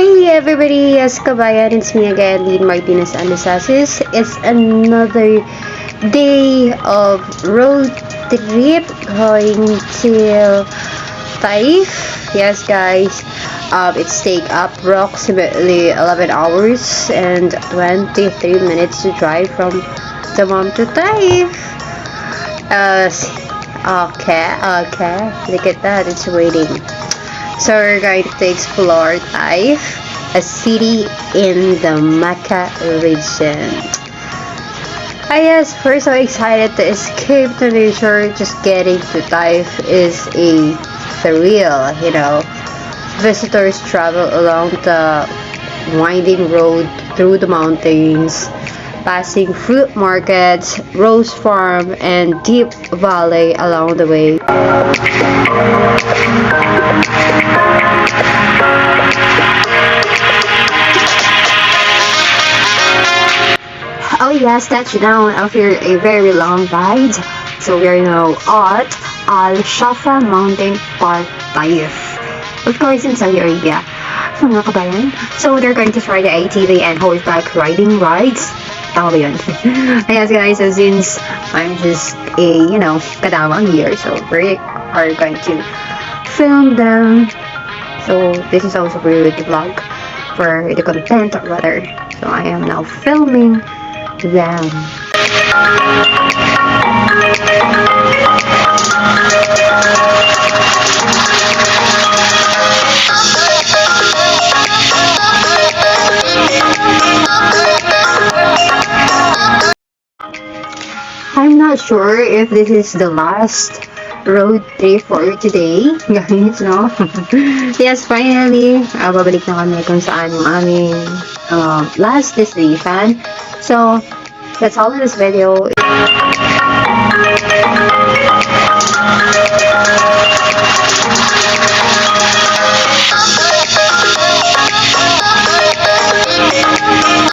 Hey everybody, yes kabayan, it's me again, Lead Martinez Anasasis. It's another day of road trip going to Taif. Yes guys, it's take approximately 11 hours and 23 minutes to drive from Damam to Taif. Okay, look at that, it's waiting. So we're going to explore Taif, a city in the Mecca region. Yes, we're so excited to escape the nature. Just getting to Taif is a thrill, you know. Visitors travel along the winding road through the mountains, passing fruit markets, rose farm, and deep valley along the way. Oh yes, touchdown after a very long ride. So we are now at Al Shafa Mountain Park, Taif. Of course, in Saudi Arabia. So mga kabayan, so they're going to try the ATV and horseback riding rides. Tama ba yun? Yes guys, so since I'm just a, kadamang here, so we are going to film them. So this is also for the vlog, for the content rather. So I am now filming them. I'm not sure if this is the last road trip for today, guys, no? Yes, finally, babalik na kami kung saan yung aming last destination. So, that's all in this video.